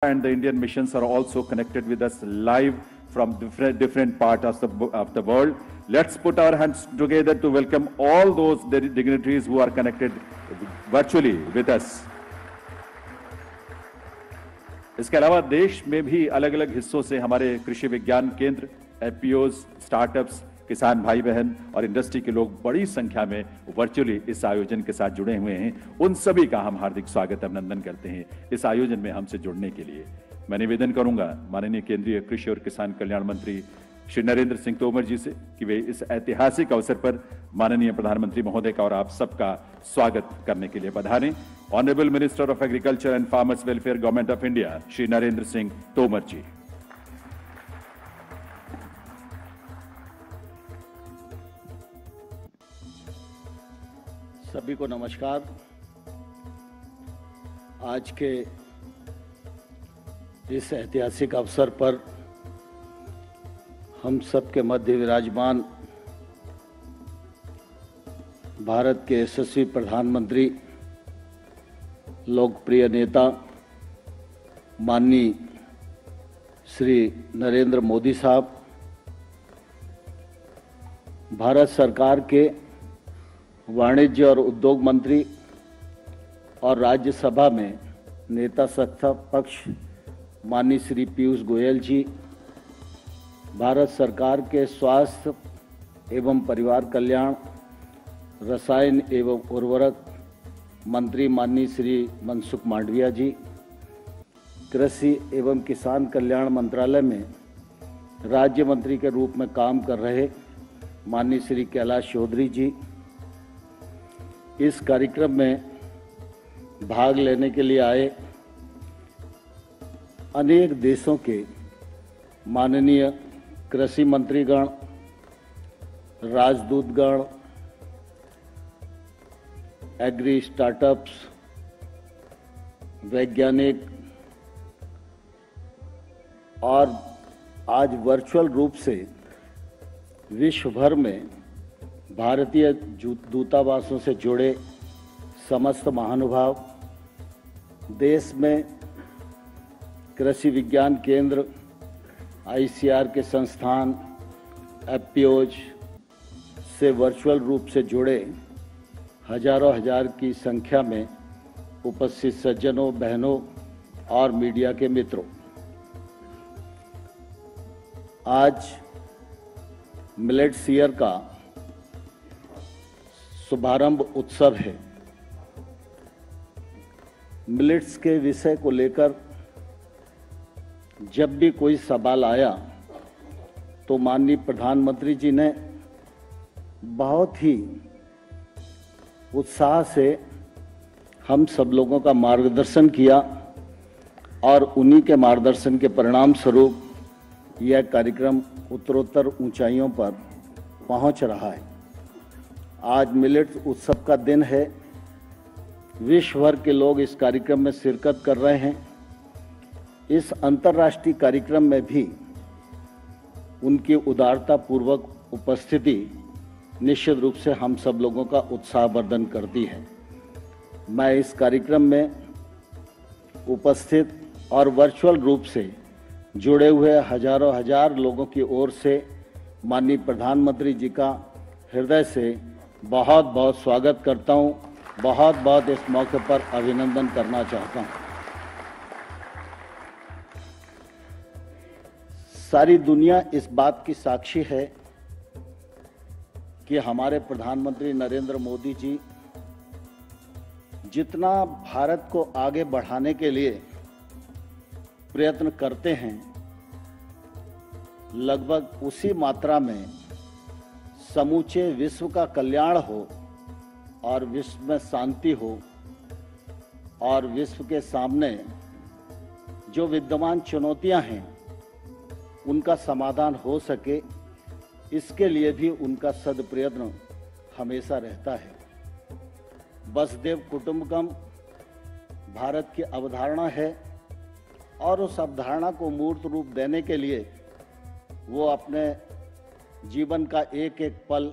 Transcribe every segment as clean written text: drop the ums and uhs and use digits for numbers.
and the Indian missions are also connected with us live from different parts of the world. Let's put our hands together to welcome all those dignitaries who are connected virtually with us. इसके अलावा देश में भी अलग अलग हिस्सों से हमारे कृषि विज्ञान केंद्र, एफपीओज, स्टार्टअप्स, किसान भाई बहन और इंडस्ट्री के लोग बड़ी संख्या में वर्चुअली इस आयोजन के साथ जुड़े हुए हैं। उन सभी का हम हार्दिक स्वागत अभिनंदन करते हैं इस आयोजन में हमसे जुड़ने के लिए। मैं निवेदन करूंगा माननीय केंद्रीय कृषि और किसान कल्याण मंत्री श्री नरेंद्र सिंह तोमर जी से कि वे इस ऐतिहासिक अवसर पर माननीय प्रधानमंत्री महोदय का और आप सबका स्वागत करने के लिए पधारें। Honourable minister of agriculture and farmers welfare, government of India, Shri Narendra Singh Tomar ji. सभी को नमस्कार। आज के इस ऐतिहासिक अवसर पर हम सबके मध्य विराजमान भारत के यशस्वी प्रधानमंत्री, लोकप्रिय नेता माननीय श्री नरेंद्र मोदी साहब, भारत सरकार के वाणिज्य और उद्योग मंत्री और राज्यसभा में नेता सत्ता पक्ष माननीय श्री पीयूष गोयल जी, भारत सरकार के स्वास्थ्य एवं परिवार कल्याण, रसायन एवं उर्वरक मंत्री माननीय श्री मनसुख मांडविया जी, कृषि एवं किसान कल्याण मंत्रालय में राज्य मंत्री के रूप में काम कर रहे माननीय श्री कैलाश चौधरी जी, इस कार्यक्रम में भाग लेने के लिए आए अनेक देशों के माननीय कृषि मंत्रीगण, राजदूतगण, एग्री स्टार्टअप्स, वैज्ञानिक और आज वर्चुअल रूप से विश्व भर में भारतीय दूतावासों से जुड़े समस्त महानुभाव, देश में कृषि विज्ञान केंद्र, आईसीआर के संस्थान, एफपीओज से वर्चुअल रूप से जुड़े हजारों हजार की संख्या में उपस्थित सज्जनों, बहनों और मीडिया के मित्रों, आज मिलेट्स ईयर का शुभारंभ उत्सव है। मिलेट्स के विषय को लेकर जब भी कोई सवाल आया तो माननीय प्रधानमंत्री जी ने बहुत ही उत्साह से हम सब लोगों का मार्गदर्शन किया और उन्हीं के मार्गदर्शन के परिणाम स्वरूप यह कार्यक्रम उत्तरोत्तर ऊंचाइयों पर पहुंच रहा है। आज मिलेट्स उत्सव का दिन है। विश्व भर के लोग इस कार्यक्रम में शिरकत कर रहे हैं। इस अंतर्राष्ट्रीय कार्यक्रम में भी उनकी उदारता पूर्वक उपस्थिति निश्चित रूप से हम सब लोगों का उत्साहवर्धन करती है। मैं इस कार्यक्रम में उपस्थित और वर्चुअल रूप से जुड़े हुए हजारों हजार लोगों की ओर से माननीय प्रधानमंत्री जी का हृदय से बहुत बहुत स्वागत करता हूं। बहुत बहुत इस मौके पर अभिनंदन करना चाहता हूं। सारी दुनिया इस बात की साक्षी है कि हमारे प्रधानमंत्री नरेंद्र मोदी जी जितना भारत को आगे बढ़ाने के लिए प्रयत्न करते हैं, लगभग उसी मात्रा में समूचे विश्व का कल्याण हो और विश्व में शांति हो और विश्व के सामने जो विद्यमान चुनौतियां हैं उनका समाधान हो सके, इसके लिए भी उनका सदप्रयत्न हमेशा रहता है। वसुधैव कुटुंबकम भारत की अवधारणा है और उस अवधारणा को मूर्त रूप देने के लिए वो अपने जीवन का एक एक पल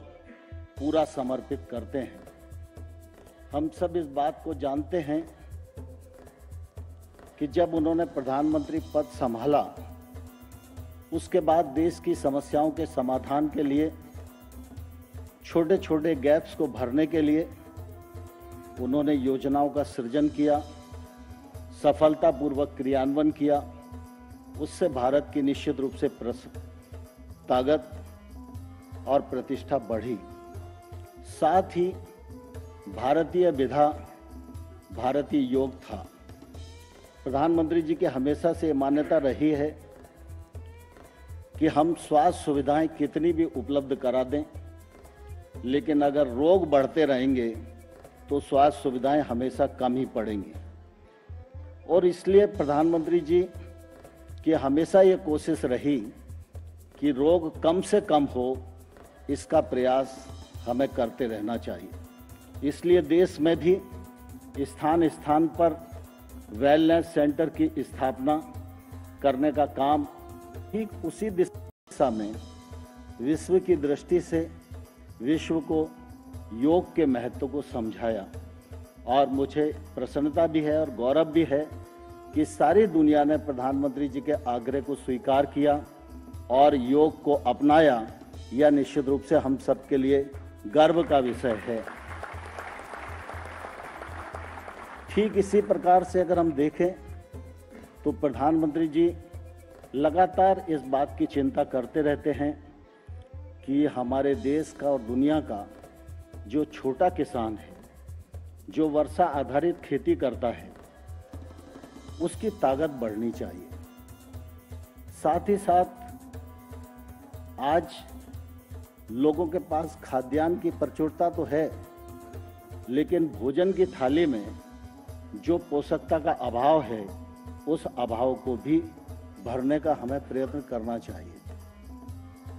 पूरा समर्पित करते हैं। हम सब इस बात को जानते हैं कि जब उन्होंने प्रधानमंत्री पद संभाला उसके बाद देश की समस्याओं के समाधान के लिए, छोटे छोटे गैप्स को भरने के लिए उन्होंने योजनाओं का सृजन किया, सफलतापूर्वक क्रियान्वयन किया। उससे भारत की निश्चित रूप से ताकत और प्रतिष्ठा बढ़ी। साथ ही भारतीय विधा, भारतीय योग था। प्रधानमंत्री जी की हमेशा से मान्यता रही है कि हम स्वास्थ्य सुविधाएं कितनी भी उपलब्ध करा दें, लेकिन अगर रोग बढ़ते रहेंगे तो स्वास्थ्य सुविधाएं हमेशा कम ही पड़ेंगी। और इसलिए प्रधानमंत्री जी की हमेशा ये कोशिश रही कि रोग कम से कम हो, इसका प्रयास हमें करते रहना चाहिए। इसलिए देश में भी स्थान स्थान पर वेलनेस सेंटर की स्थापना करने का काम ठीक उसी दिशा में विश्व की दृष्टि से विश्व को योग के महत्व को समझाया। और मुझे प्रसन्नता भी है और गौरव भी है कि सारी दुनिया ने प्रधानमंत्री जी के आग्रह को स्वीकार किया और योग को अपनाया। यह निश्चित रूप से हम सबके लिए गर्व का विषय है। ठीक इसी प्रकार से अगर हम देखें तो प्रधानमंत्री जी लगातार इस बात की चिंता करते रहते हैं कि हमारे देश का और दुनिया का जो छोटा किसान है, जो वर्षा आधारित खेती करता है, उसकी ताकत बढ़नी चाहिए। साथ ही साथ आज लोगों के पास खाद्यान्न की प्रचुरता तो है, लेकिन भोजन की थाली में जो पोषकता का अभाव है, उस अभाव को भी भरने का हमें प्रयत्न करना चाहिए।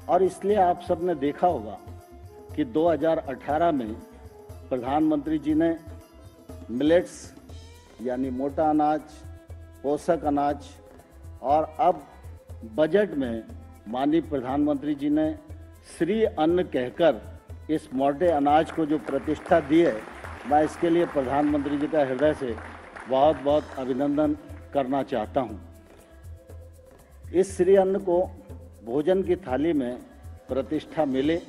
और इसलिए आप सबने देखा होगा कि 2018 में प्रधानमंत्री जी ने मिलेट्स यानी मोटा अनाज, पोषक अनाज, और अब बजट में माननीय प्रधानमंत्री जी ने श्री अन्न कहकर इस मोटे अनाज को जो प्रतिष्ठा दी है, मैं इसके लिए प्रधानमंत्री जी का हृदय से बहुत बहुत अभिनंदन करना चाहता हूं। इस श्री अन्न को भोजन की थाली में प्रतिष्ठा मिले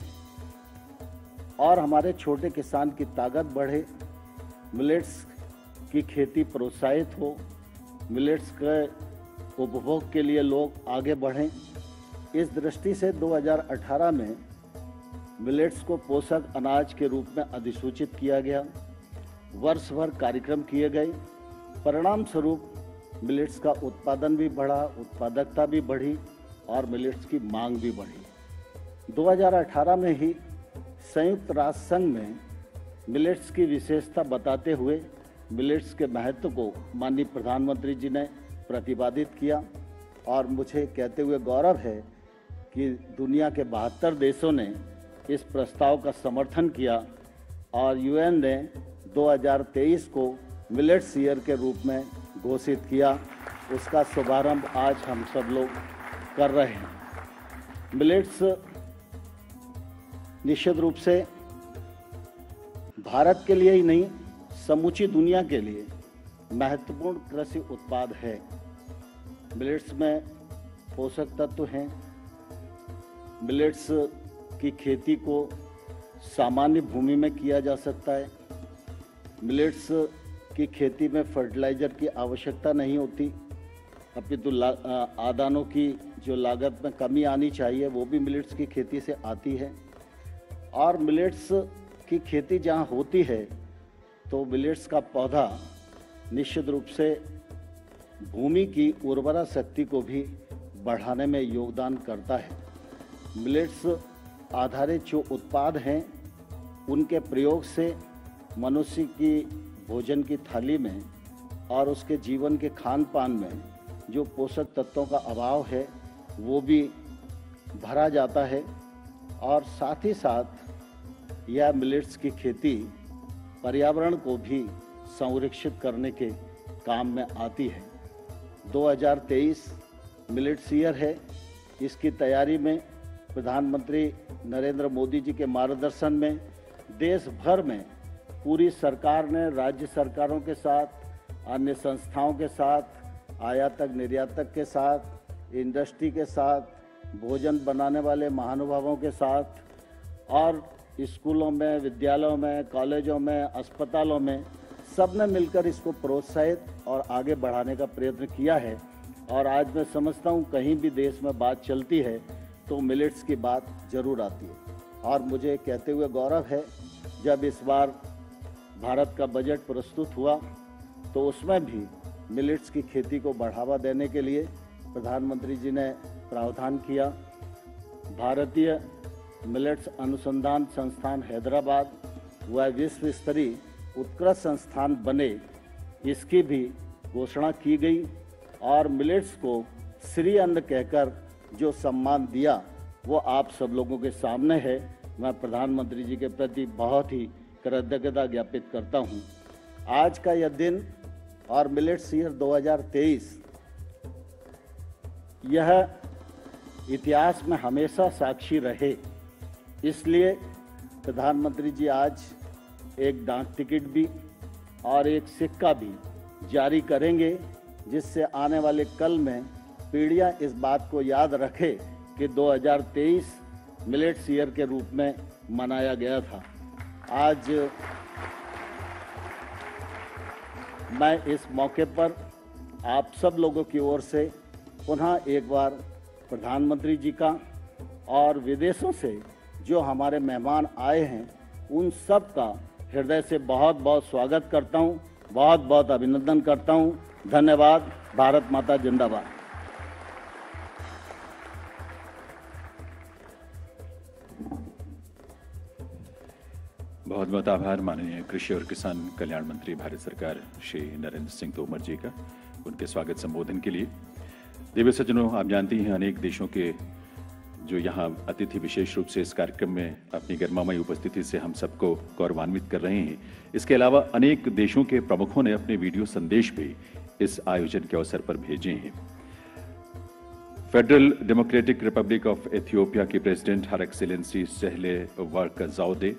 और हमारे छोटे किसान की ताकत बढ़े, मिलेट्स की खेती प्रोत्साहित हो, मिलेट्स के उपभोग के लिए लोग आगे बढ़ें। इस दृष्टि से 2018 में मिलेट्स को पोषक अनाज के रूप में अधिसूचित किया गया। वर्ष भर कार्यक्रम किए गए। परिणाम स्वरूप मिलेट्स का उत्पादन भी बढ़ा, उत्पादकता भी बढ़ी और मिलेट्स की मांग भी बढ़ी। 2018 में ही संयुक्त राष्ट्र संघ में मिलेट्स की विशेषता बताते हुए मिलेट्स के महत्व को माननीय प्रधानमंत्री जी ने प्रतिपादित किया। और मुझे कहते हुए गौरव है कि दुनिया के 72 देशों ने इस प्रस्ताव का समर्थन किया और यूएन ने 2023 को मिलेट्स ईयर के रूप में घोषित किया। उसका शुभारंभ आज हम सब लोग कर रहे हैं। मिलेट्स निश्चित रूप से भारत के लिए ही नहीं, समूची दुनिया के लिए महत्वपूर्ण कृषि उत्पाद है। मिलेट्स में पोषक तत्व हैं। मिलेट्स की खेती को सामान्य भूमि में किया जा सकता है। मिलेट्स की खेती में फर्टिलाइज़र की आवश्यकता नहीं होती, अपितु आदानों की जो लागत में कमी आनी चाहिए वो भी मिलेट्स की खेती से आती है। और मिलेट्स की खेती जहाँ होती है तो मिलेट्स का पौधा निश्चित रूप से भूमि की उर्वरा शक्ति को भी बढ़ाने में योगदान करता है। मिलेट्स आधारित जो उत्पाद हैं उनके प्रयोग से मनुष्य की भोजन की थाली में और उसके जीवन के खान पान में जो पोषक तत्वों का अभाव है वो भी भरा जाता है। और साथ ही साथ यह मिलेट्स की खेती पर्यावरण को भी संरक्षित करने के काम में आती है। 2023 मिलेट्स ईयर है। इसकी तैयारी में प्रधानमंत्री नरेंद्र मोदी जी के मार्गदर्शन में देश भर में पूरी सरकार ने राज्य सरकारों के साथ, अन्य संस्थाओं के साथ आयातक निर्यातक के साथ, इंडस्ट्री के साथ, भोजन बनाने वाले महानुभावों के साथ और स्कूलों में, विद्यालयों में, कॉलेजों में, अस्पतालों में सब ने मिलकर इसको प्रोत्साहित और आगे बढ़ाने का प्रयत्न किया है। और आज मैं समझता हूँ कहीं भी देश में बात चलती है तो मिलेट्स की बात जरूर आती है। और मुझे कहते हुए गौरव है, जब इस बार भारत का बजट प्रस्तुत हुआ तो उसमें भी मिलेट्स की खेती को बढ़ावा देने के लिए प्रधानमंत्री जी ने प्रावधान किया। भारतीय मिलेट्स अनुसंधान संस्थान हैदराबाद वह विश्व स्तरीय उत्कृष्ट संस्थान बने, इसकी भी घोषणा की गई और मिलेट्स को श्री अन्न कहकर जो सम्मान दिया वो आप सब लोगों के सामने है। मैं प्रधानमंत्री जी के प्रति बहुत ही कृतज्ञता ज्ञापित करता हूँ। आज का यह दिन और मिलेट्स ईयर 2023 यह इतिहास में हमेशा साक्षी रहे, इसलिए प्रधानमंत्री जी आज एक डाक टिकट भी और एक सिक्का भी जारी करेंगे, जिससे आने वाले कल में पीढ़ियां इस बात को याद रखे कि 2023 मिलेट्स ईयर के रूप में मनाया गया था। आज मैं इस मौके पर आप सब लोगों की ओर से पुनः एक बार प्रधानमंत्री जी का और विदेशों से जो हमारे मेहमान आए हैं उन सब का हृदय से बहुत बहुत स्वागत करता हूं, बहुत बहुत अभिनंदन करता हूं। धन्यवाद। भारत माता जिंदाबाद। बहुत बहुत आभार माननीय कृषि और किसान कल्याण मंत्री भारत सरकार श्री नरेंद्र सिंह तोमर जी का उनके स्वागत संबोधन के लिए। दिव्य सज्जनों, आप जानती हैं अनेक देशों के जो यहाँ अतिथि विशेष रूप से इस कार्यक्रम में अपनी गरिमामयी उपस्थिति से हम सबको गौरवान्वित कर रहे हैं। इसके अलावा अनेक देशों के प्रमुखों ने अपने वीडियो संदेश भी इस आयोजन के अवसर पर भेजे हैं। Federal democratic republic of Ethiopia की president her excellency Sahle Work Zewde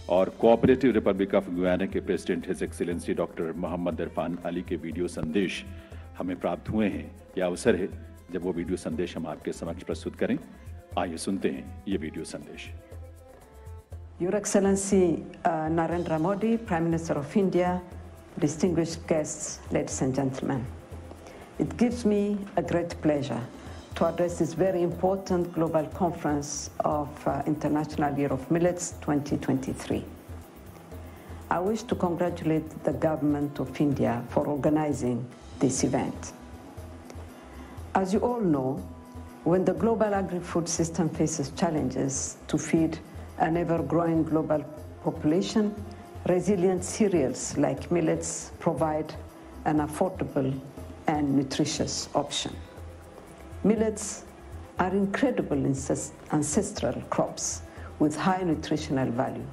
और कोऑपरेटिव रिपब्लिक ऑफ गुयाना के president his excellency doctor Mohamed Irfaan Ali के वीडियो संदेश हमें प्राप्त हुए हैं। यह अवसर है जब वो वीडियो संदेश हम आपके समक्ष प्रस्तुत करें। आइए सुनते हैं ये वीडियो संदेश। Your Excellency Narendra Modi, Prime Minister of India, distinguished guests, ladies and gentlemen. It gives me a great pleasure to address this very important global conference of International Year of Millets 2023. I wish to congratulate the government of India for organizing this event. As you all know, when the global agri-food system faces challenges to feed an ever-growing global population, resilient cereals like millets provide an affordable and nutritious option. Millets are incredible ancestral crops with high nutritional value.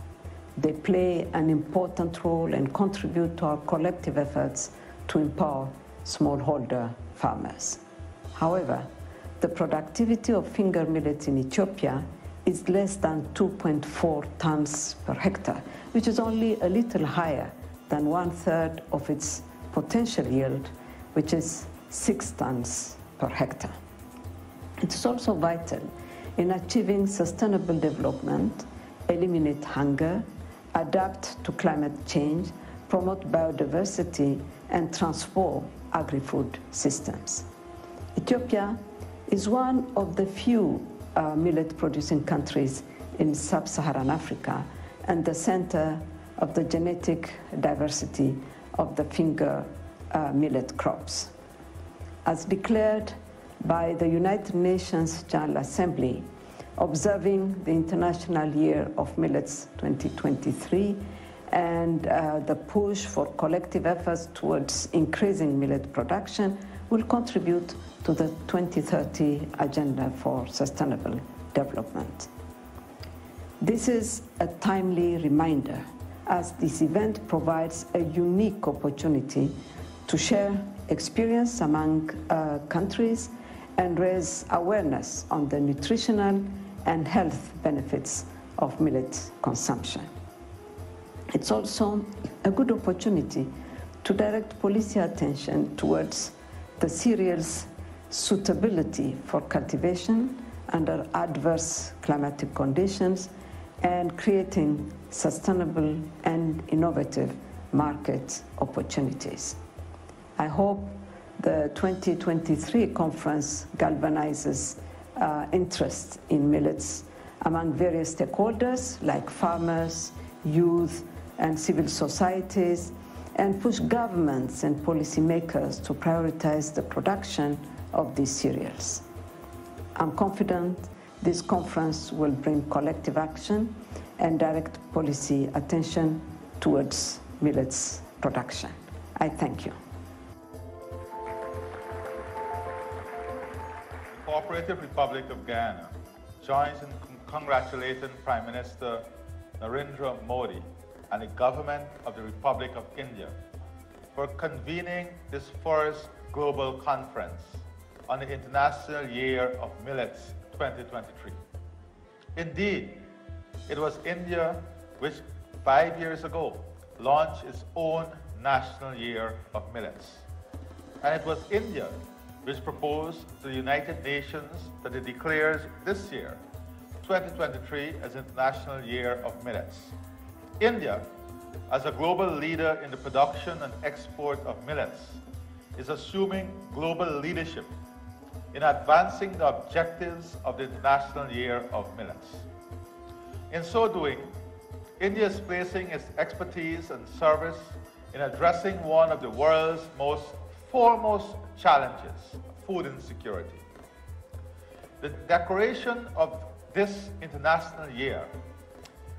They play an important role and contribute to our collective efforts to empower smallholder farmers. However, the productivity of finger millet in Ethiopia is less than 2.4 tons per hectare, which is only a little higher than 1/3 of its potential yield, which is 6 tons per hectare. It is also vital in achieving sustainable development, eliminate hunger, adapt to climate change, promote biodiversity, and transform agri-food systems. Ethiopia is one of the few millet-producing countries in sub-Saharan Africa and the center of the genetic diversity of the finger millet crops. As declared by the United Nations General Assembly, observing the International Year of Millets 2023 and the push for collective efforts towards increasing millet production will contribute to the 2030 Agenda for Sustainable Development. This is a timely reminder, as this event provides a unique opportunity to share experience among countries and raise awareness on the nutritional and health benefits of millet consumption. It's also a good opportunity to direct policy attention towards the cereal's suitability for cultivation under adverse climatic conditions and creating sustainable and innovative market opportunities. I hope the 2023 conference galvanizes interest in millets among various stakeholders like farmers, youth, and civil societies, and push governments and policymakers to prioritize the production of these cereals. I'm confident this conference will bring collective action and direct policy attention towards millets production. I thank you. The Cooperative Republic of Guyana joins in congratulating Prime Minister Narendra Modi and the government of the Republic of India for convening this first global conference on the International Year of Millets 2023. Indeed, it was India which 5 years ago launched its own National Year of Millets. And it was India which proposed to the United Nations that it declares this year, 2023, as International Year of Millets. India, as a global leader in the production and export of millets, is assuming global leadership in advancing the objectives of the International Year of Millets. In so doing, India is placing its expertise and service in addressing one of the world's most foremost challenges, food insecurity. The declaration of this International Year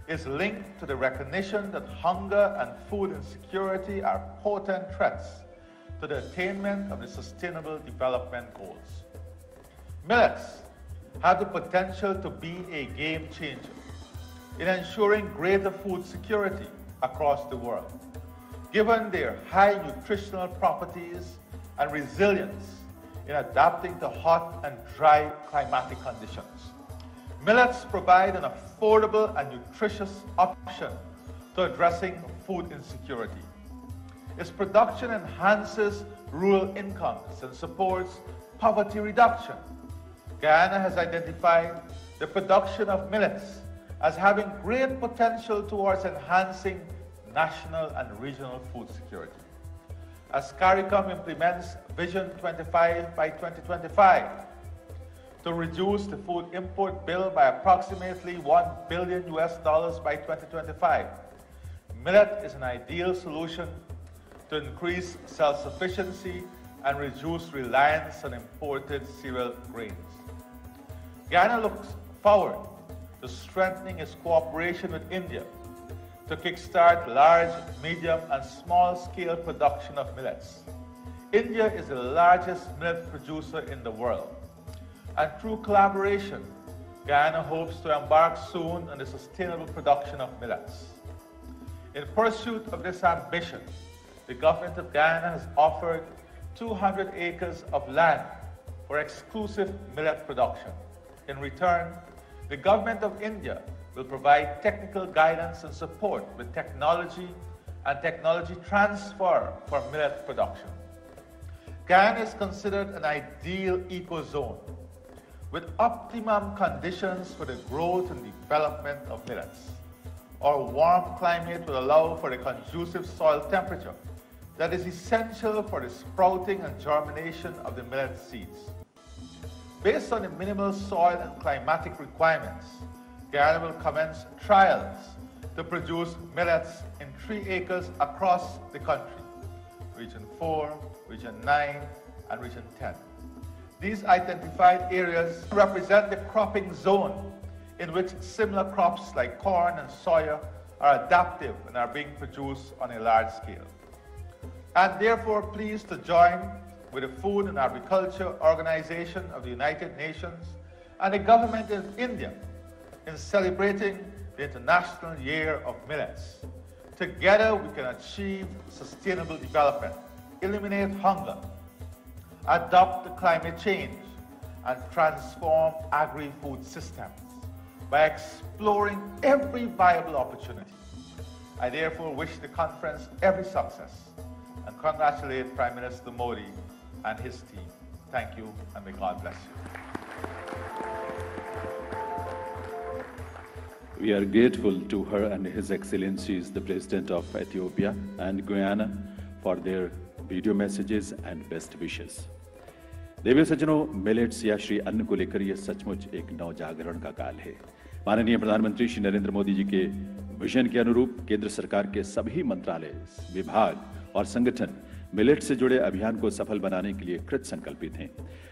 is linked to the recognition that hunger and food insecurity are potent threats to the attainment of the Sustainable Development Goals. Millets have the potential to be a game changer in ensuring greater food security across the world, given their high nutritional properties and resilience in adapting to hot and dry climatic conditions. Millets provide an affordable and nutritious option to addressing food insecurity. Its production enhances rural incomes and supports poverty reduction. Guyana has identified the production of millets as having great potential towards enhancing national and regional food security. As CARICOM implements Vision 25 by 2025 to reduce the food import bill by approximately $1 billion by 2025, millet is an ideal solution to increase self-sufficiency and reduce reliance on imported cereal grains. Guyana looks forward to strengthening its cooperation with India to kickstart large, medium, and small-scale production of millets. India is the largest millet producer in the world, and through collaboration, Guyana hopes to embark soon on the sustainable production of millets. In pursuit of this ambition, the government of Guyana has offered 200 acres of land for exclusive millet production. In return, the government of India will provide technical guidance and support with technology and technology transfer for millet production. Guyana is considered an ideal ecozone with optimum conditions for the growth and development of millets. Our warm climate will allow for a conducive soil temperature that is essential for the sprouting and germination of the millet seeds. Based on the minimal soil and climatic requirements, Guyana will commence trials to produce millets in 3 acres across the country, Region 4, Region 9, and Region 10. These identified areas represent the cropping zone in which similar crops like corn and soya are adaptive and are being produced on a large scale. I'm therefore pleased to join with the Food and Agriculture Organization of the United Nations and the government of India in celebrating the International Year of Millets. Together we can achieve sustainable development, eliminate hunger, adopt to climate change, and transform agri-food systems by exploring every viable opportunity. I therefore wish the conference every success and congratulate Prime Minister Modi and his team. Thank you, and may God bless you. We are grateful to her and His Excellencies, the President of Ethiopia and Guyana, for their video messages and best wishes. देवी सज्जनों, millets या श्री अन्न को लेकर यह सचमुच एक नव जागरण का काल है। माननीय प्रधानमंत्री श्री नरेंद्र मोदी जी के विजन के अनुरूप केंद्र सरकार के सभी मंत्रालय, विभाग और संगठन मिलेट्स से जुड़े अभियान को सफल बनाने के लिए कृत संकल्पित हैं।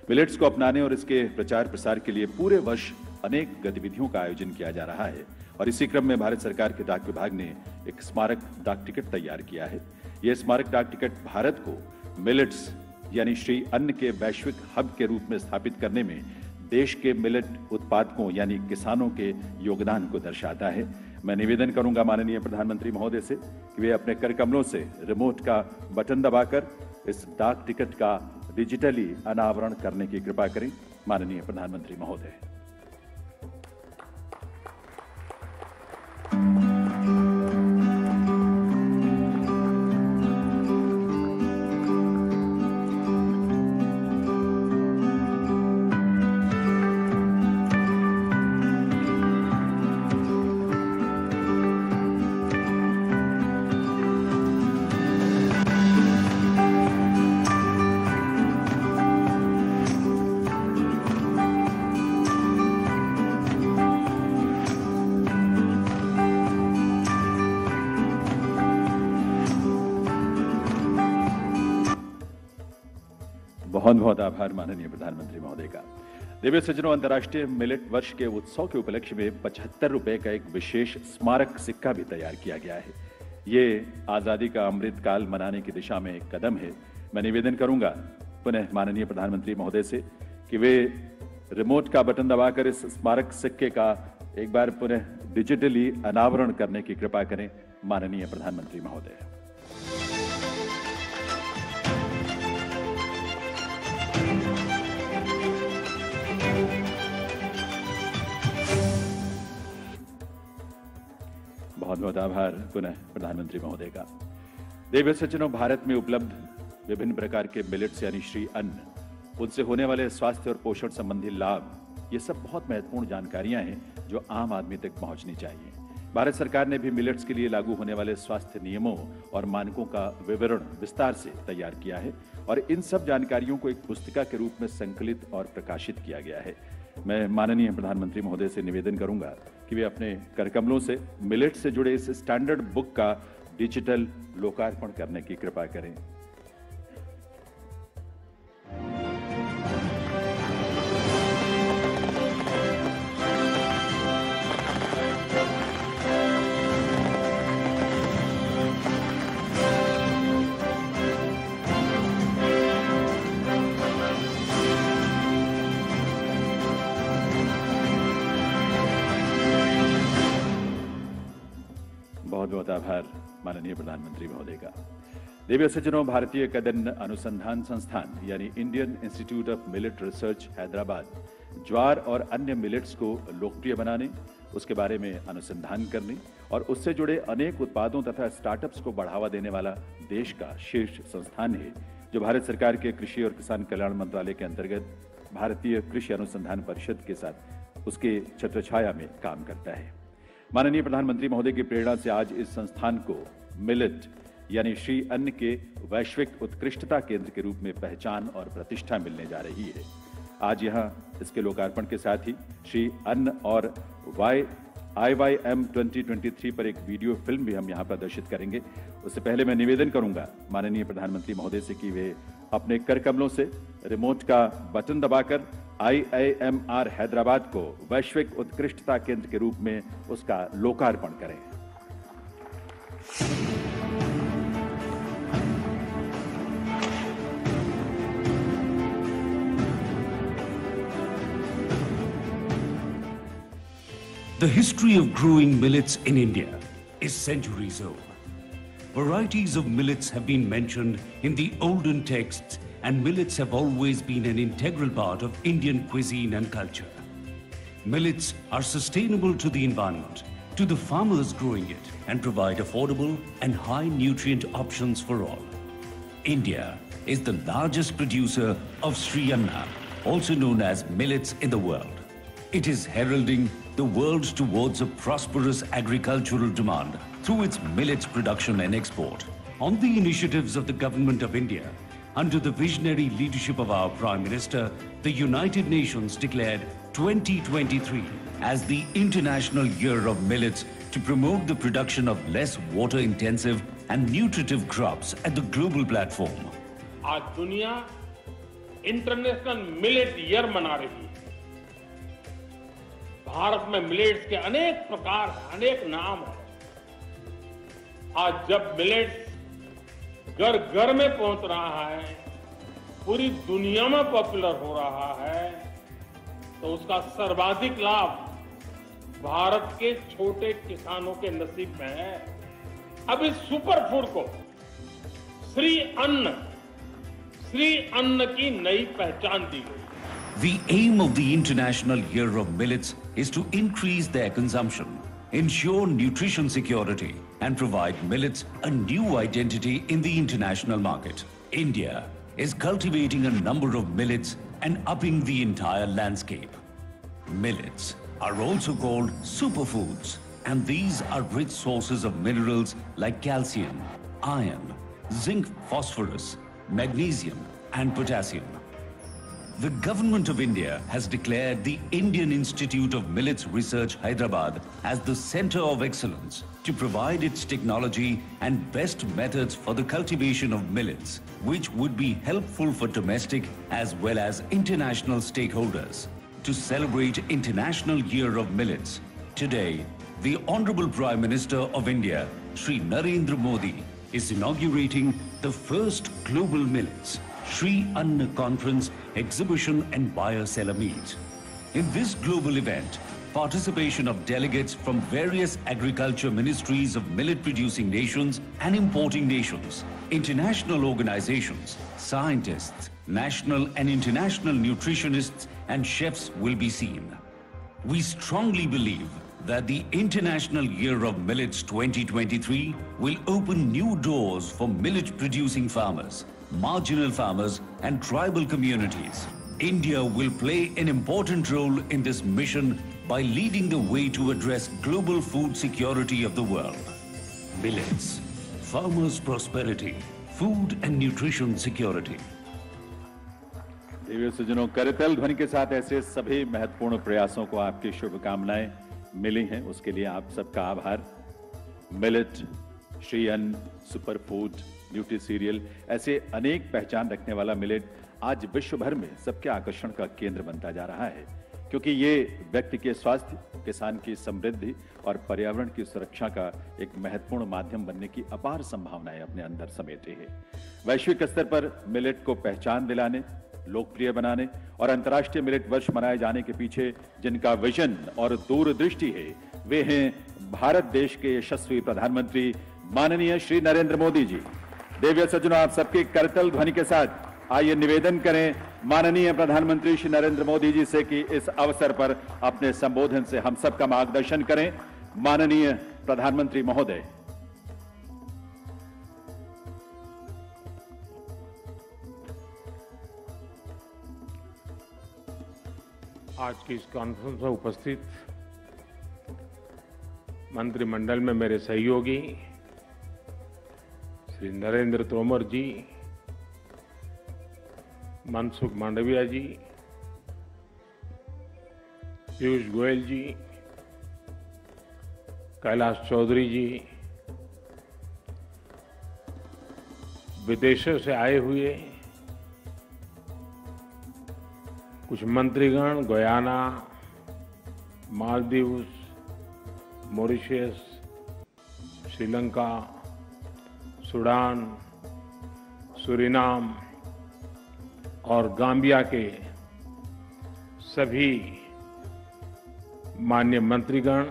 मिलेट्स को अपनाने और इसके प्रचार प्रसार के लिए पूरे वर्ष अनेक गतिविधियों का आयोजन किया जा रहा है और इसी क्रम में भारत सरकार के डाक विभाग ने एक स्मारक डाक टिकट तैयार किया है। यह स्मारक डाक टिकट भारत को मिलेट्स यानी श्री अन्न के वैश्विक हब के रूप में स्थापित करने में देश के मिलेट उत्पादकों यानी किसानों के योगदान को दर्शाता है। मैं निवेदन करूंगा माननीय प्रधानमंत्री महोदय से कि वे अपने कर कमलों से रिमोट का बटन दबाकर इस डाक टिकट का डिजिटली अनावरण करने की कृपा करें। माननीय प्रधानमंत्री महोदय। बहुत बहुत आभार माननीय प्रधानमंत्री महोदय का। देवी सज्जनों, अंतर्राष्ट्रीय मिलेट वर्ष के उत्सव के उपलक्ष्य में 75 रुपए का एक विशेष स्मारक सिक्का भी तैयार किया गया है। ये आजादी का अमृत काल मनाने की दिशा में एक कदम है। मैं निवेदन करूंगा पुनः माननीय प्रधानमंत्री महोदय से कि वे रिमोट का बटन दबाकर इस स्मारक सिक्के का एक बार पुनः डिजिटली अनावरण करने की कृपा करें। माननीय प्रधानमंत्री महोदय। बहुत बहुत आभार पुनः प्रधानमंत्री महोदय का। देवी सज्जनों, भारत में उपलब्ध विभिन्न प्रकार के मिलेट्स यानी श्री अन्न, उनसे होने वाले स्वास्थ्य और पोषण संबंधी लाभ, ये सब बहुत महत्वपूर्ण जानकारियां हैं जो आम आदमी तक पहुंचनी चाहिए। भारत सरकार ने भी मिलेट्स के लिए लागू होने वाले स्वास्थ्य नियमों और मानकों का विवरण विस्तार से तैयार किया है और इन सब जानकारियों को एक पुस्तिका के रूप में संकलित और प्रकाशित किया गया है। मैं माननीय प्रधानमंत्री महोदय से निवेदन करूंगा कि वे अपने करकमलों से मिलेट से जुड़े इस स्टैंडर्ड बुक का डिजिटल लोकार्पण करने की कृपा करें। बहुत बहुत आभार माननीय प्रधानमंत्री महोदय का। देवी सज्जनों, भारतीय कदन्न अनुसंधान संस्थान यानी Indian Institute of millet research Hyderabad ज्वार और अन्य मिलेट्स को लोकप्रिय बनाने, उसके बारे में अनुसंधान करने और उससे जुड़े अनेक उत्पादों तथा स्टार्टअप्स को बढ़ावा देने वाला देश का शीर्ष संस्थान है, जो भारत सरकार के कृषि और किसान कल्याण मंत्रालय के अंतर्गत भारतीय कृषि अनुसंधान परिषद के साथ उसके छत्रछाया में काम करता है। माननीय प्रधानमंत्री महोदय की प्रेरणा से आज इस संस्थान को मिलेट यानी श्री अन्न के वैश्विक उत्कृष्टता केंद्र के रूप में पहचान और प्रतिष्ठा मिलने जा रही है। आज यहां इसके लोकार्पण के साथ ही श्री अन्न और IYM 2023 पर एक वीडियो फिल्म भी हम यहां प्रदर्शित करेंगे। उससे पहले मैं निवेदन करूंगा माननीय प्रधानमंत्री महोदय से कि वे अपने कर कमलों से रिमोट का बटन दबाकर IIMR हैदराबाद को वैश्विक उत्कृष्टता केंद्र के रूप में उसका लोकार्पण करें। The history of growing millets in India is centuries old. Varieties of millets have been mentioned in the olden texts, and millets have always been an integral part of Indian cuisine and culture. Millets are sustainable to the environment, to the farmers growing it, and provide affordable and high nutrient options for all. India is the largest producer of Sri Anna, also known as millets, in the world. It is heralding the world towards a prosperous agricultural demand through its millets production and export. On the initiatives of the Government of India, under the visionary leadership of our Prime Minister, the United Nations declared 2023 as the International Year of Millets to promote the production of less water-intensive and nutritive crops at the global platform. आज दुनिया international millet year मना रही है। भारत में millets के अनेक प्रकार हैं, अनेक नाम हैं। आज जब मिलेट्स घर घर में पहुंच रहा है, पूरी दुनिया में पॉपुलर हो रहा है, तो उसका सर्वाधिक लाभ भारत के छोटे किसानों के नसीब में है। अब इस सुपर फूड को श्री अन्न की नई पहचान दी गई। The aim of the International Year of Millets is to increase their consumption, ensure nutrition security, and provide millets a new identity in the international market. India is cultivating a number of millets and upping the entire landscape. Millets are also called superfoods, and these are rich sources of minerals like calcium, iron, zinc, phosphorus, magnesium, and potassium. The Government of India has declared the Indian Institute of Millets Research, Hyderabad, as the Center of Excellence to provide its technology and best methods for the cultivation of millets, which would be helpful for domestic as well as international stakeholders. To celebrate International Year of Millets, today, the Honorable Prime Minister of India, Shri Narendra Modi, is inaugurating the first Global Millets Sri Anna Conference, Exhibition and Buyer-Seller Meet. In this global event, participation of delegates from various agriculture ministries of millet-producing nations and importing nations, international organizations, scientists, national and international nutritionists and chefs will be seen. We strongly believe that the International Year of Millets 2023 will open new doors for millet-producing farmers, marginal farmers and tribal communities. India will play an important role in this mission by leading the way to address global food security of the world. Millets, farmers' prosperity, food and nutrition security. देवियों सज्जनों, करतल ध्वनि के साथ ऐसे सभी महत्वपूर्ण प्रयासों को आपकी शुभकामनाएं मिली हैं, उसके लिए आप सबका आभार। मिलेट, श्री अन्न, सुपर फूड, न्यूट्री सीरियल, ऐसे अनेक पहचान रखने वाला मिलेट आज विश्व भर में सबके आकर्षण का केंद्र बनता जा रहा है, क्योंकि ये व्यक्ति के स्वास्थ्य, किसान की समृद्धि और पर्यावरण की सुरक्षा का एक महत्वपूर्ण माध्यम बनने की अपार संभावनाएं अपने अंदर समेटे है। वैश्विक स्तर पर मिलेट को पहचान दिलाने, लोकप्रिय बनाने और अंतर्राष्ट्रीय मिलेट वर्ष मनाए जाने के पीछे जिनका विजन और दूरदृष्टि है, वे हैं भारत देश के यशस्वी प्रधानमंत्री माननीय श्री नरेंद्र मोदी जी। देवियों सज्जनों, आप सबके करतल ध्वनि के साथ आइए निवेदन करें माननीय प्रधानमंत्री श्री नरेंद्र मोदी जी से कि इस अवसर पर अपने संबोधन से हम सबका मार्गदर्शन करें। माननीय प्रधानमंत्री महोदय। आज की इस कॉन्फ्रेंस में उपस्थित मंत्रिमंडल में मेरे सहयोगी श्री नरेंद्र तोमर जी, मनसुख मांडविया जी, पीयूष गोयल जी, कैलाश चौधरी जी, विदेशों से आए हुए कुछ मंत्रीगण, Guyana, Maldives, Mauritius, Sri Lanka, Sudan, Suriname और गाम्बिया के सभी माननीय मंत्रीगण,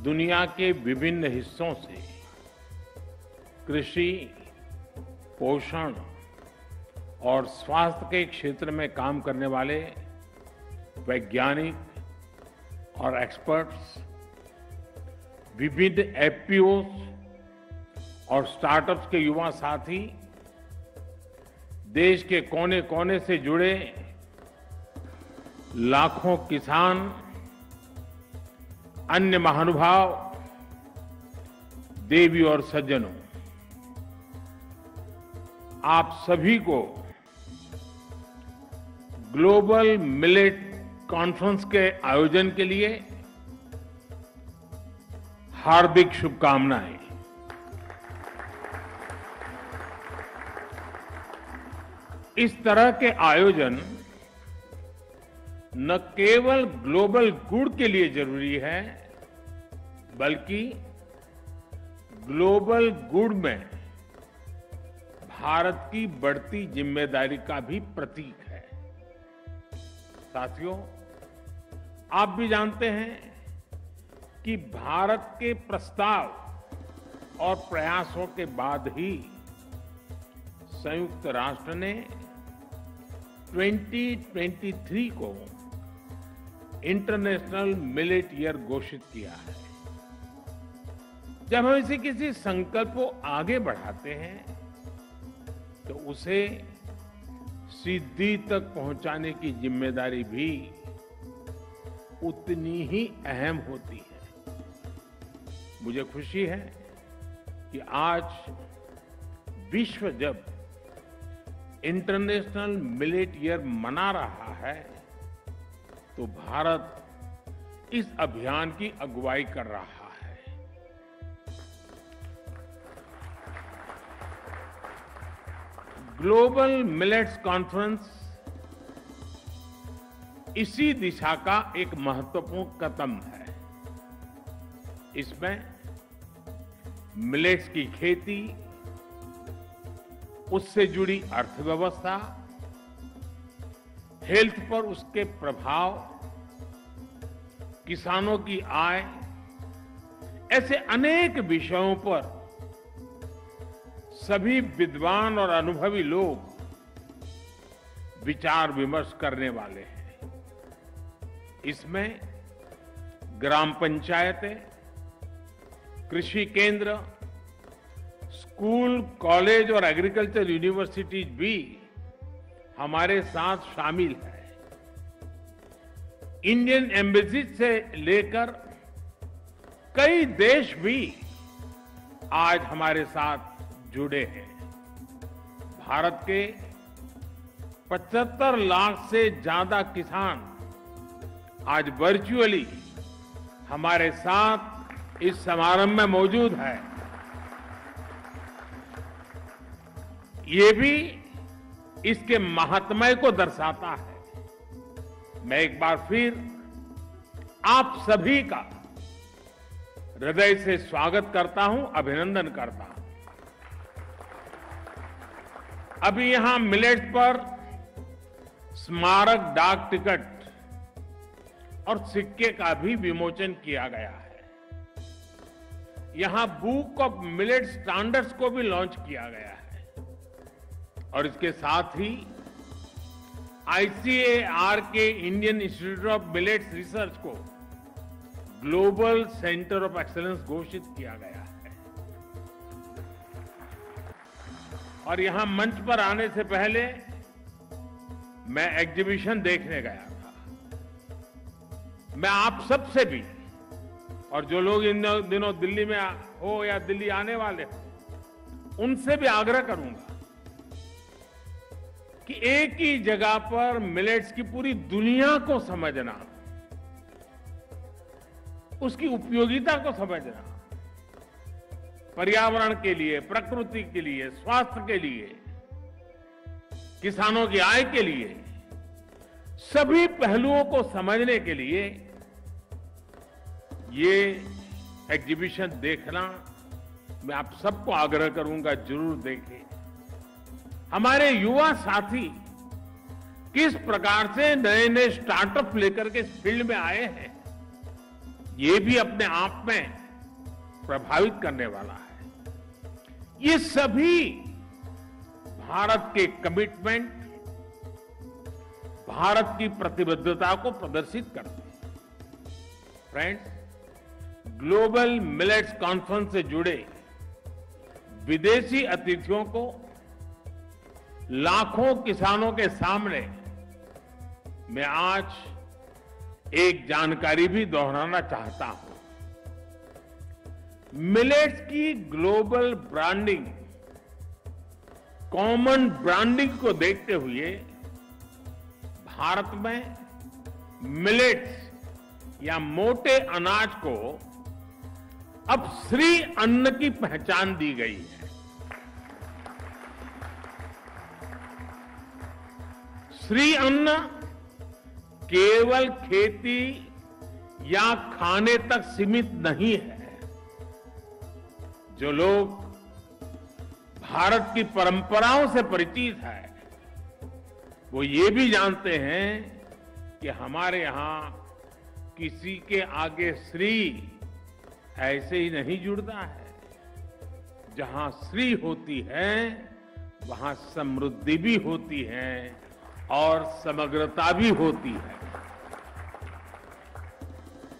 दुनिया के विभिन्न हिस्सों से कृषि, पोषण और स्वास्थ्य के क्षेत्र में काम करने वाले वैज्ञानिक और एक्सपर्ट्स, विविध एफपीओज और स्टार्टअप्स के युवा साथी देश के कोने कोने से जुड़े लाखों किसान, अन्य महानुभाव, देवी और सज्जनों, आप सभी को ग्लोबल मिलेट कॉन्फ्रेंस के आयोजन के लिए हार्दिक शुभकामनाएं। इस तरह के आयोजन न केवल ग्लोबल गुड के लिए जरूरी है, बल्कि ग्लोबल गुड में भारत की बढ़ती जिम्मेदारी का भी प्रतीक है। साथियों, आप भी जानते हैं कि भारत के प्रस्ताव और प्रयासों के बाद ही संयुक्त राष्ट्र ने 2023 को इंटरनेशनल मिलेट ईयर घोषित किया है। जब हम इसे किसी संकल्प को आगे बढ़ाते हैं तो उसे सिद्धि तक पहुंचाने की जिम्मेदारी भी उतनी ही अहम होती है। मुझे खुशी है कि आज विश्व जब इंटरनेशनल मिलेट ईयर मना रहा है तो भारत इस अभियान की अगुवाई कर रहा है। ग्लोबल मिलेट्स कॉन्फ्रेंस इसी दिशा का एक महत्वपूर्ण कदम है। इसमें मिलेट्स की खेती, उससे जुड़ी अर्थव्यवस्था, हेल्थ पर उसके प्रभाव, किसानों की आय, ऐसे अनेक विषयों पर सभी विद्वान और अनुभवी लोग विचार विमर्श करने वाले हैं। इसमें ग्राम पंचायतें, कृषि केंद्र, स्कूल, कॉलेज और एग्रीकल्चर यूनिवर्सिटीज भी हमारे साथ शामिल है। इंडियन एम्बेसी से लेकर कई देश भी आज हमारे साथ जुड़े हैं। भारत के 75 लाख से ज्यादा किसान आज वर्चुअली हमारे साथ इस समारंभ में मौजूद है। ये भी इसके महात्म्य को दर्शाता है। मैं एक बार फिर आप सभी का हृदय से स्वागत करता हूं, अभिनंदन करता हूं। अभी यहां मिलेट्स पर स्मारक डाक टिकट और सिक्के का भी विमोचन किया गया है। यहां बुक ऑफ मिलेट स्टैंडर्ड्स को भी लॉन्च किया गया है और इसके साथ ही ICAR के Indian Institute of millets research को ग्लोबल सेंटर ऑफ एक्सीलेंस घोषित किया गया है। और यहां मंच पर आने से पहले मैं एग्जीबिशन देखने गया था। मैं आप सबसे भी, और जो लोग इन दिनों दिल्ली में हो या दिल्ली आने वाले हो, उनसे भी आग्रह करूंगा कि एक ही जगह पर मिलेट्स की पूरी दुनिया को समझना, उसकी उपयोगिता को समझना, पर्यावरण के लिए, प्रकृति के लिए, स्वास्थ्य के लिए, किसानों की आय के लिए, सभी पहलुओं को समझने के लिए ये एग्जीबिशन देखना मैं आप सबको आग्रह करूंगा, जरूर देखें। हमारे युवा साथी किस प्रकार से नए नए स्टार्टअप लेकर के इस फील्ड में आए हैं, ये भी अपने आप में प्रभावित करने वाला है। ये सभी भारत के कमिटमेंट, भारत की प्रतिबद्धता को प्रदर्शित करते हैं। फ्रेंड्स, ग्लोबल मिलेट्स कॉन्फ्रेंस से जुड़े विदेशी अतिथियों को लाखों किसानों के सामने मैं आज एक जानकारी भी दोहराना चाहता हूं। मिलेट्स की ग्लोबल ब्रांडिंग, कॉमन ब्रांडिंग को देखते हुए भारत में मिलेट्स या मोटे अनाज को अब श्री अन्न की पहचान दी गई है। श्री अन्न केवल खेती या खाने तक सीमित नहीं है। जो लोग भारत की परंपराओं से परिचित है, वो ये भी जानते हैं कि हमारे यहां किसी के आगे श्री ऐसे ही नहीं जुड़ता है। जहां श्री होती है, वहां समृद्धि भी होती है और समग्रता भी होती है।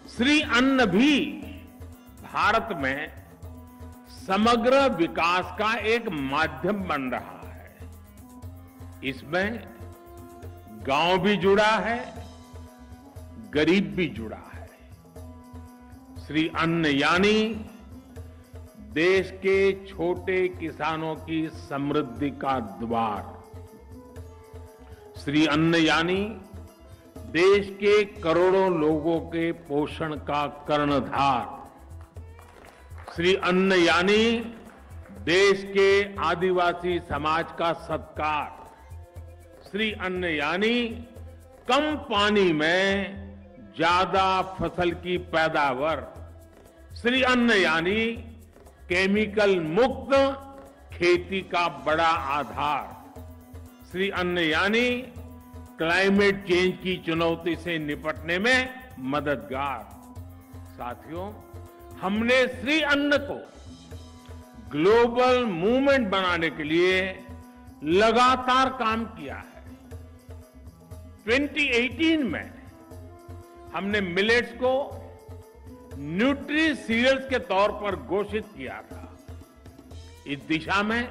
श्री अन्न भी भारत में समग्र विकास का एक माध्यम बन रहा है। इसमें गांव भी जुड़ा है, गरीब भी जुड़ा है। श्री अन्न यानी देश के छोटे किसानों की समृद्धि का द्वार। श्री अन्न यानी देश के करोड़ों लोगों के पोषण का कर्णधार। श्री अन्न यानी देश के आदिवासी समाज का सत्कार। श्री अन्न यानी कम पानी में ज्यादा फसल की पैदावार। श्री अन्न यानी केमिकल मुक्त खेती का बड़ा आधार। श्री अन्न यानी क्लाइमेट चेंज की चुनौती से निपटने में मददगार। साथियों, हमने श्री अन्न को ग्लोबल मूवमेंट बनाने के लिए लगातार काम किया है। 2018 में हमने मिलेट्स को न्यूट्री सीरियल्स के तौर पर घोषित किया था। इस दिशा में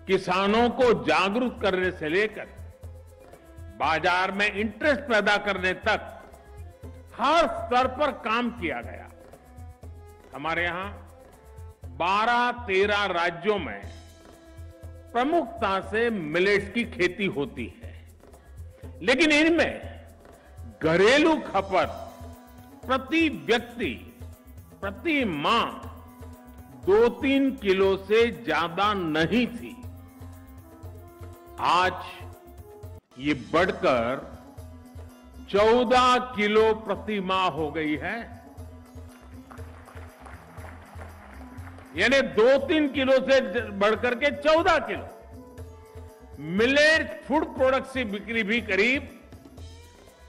किसानों को जागरूक करने से लेकर बाजार में इंटरेस्ट पैदा करने तक हर स्तर पर काम किया गया। हमारे यहां 12-13 राज्यों में प्रमुखता से मिलेट्स की खेती होती है, लेकिन इनमें घरेलू खपत प्रति व्यक्ति, प्रति माह 2-3 किलो से ज्यादा नहीं थी। आज ये बढ़कर 14 किलो प्रति माह हो गई है। यानी 2-3 किलो से बढ़कर के 14 किलो। मिलेट फूड प्रोडक्ट की बिक्री भी करीब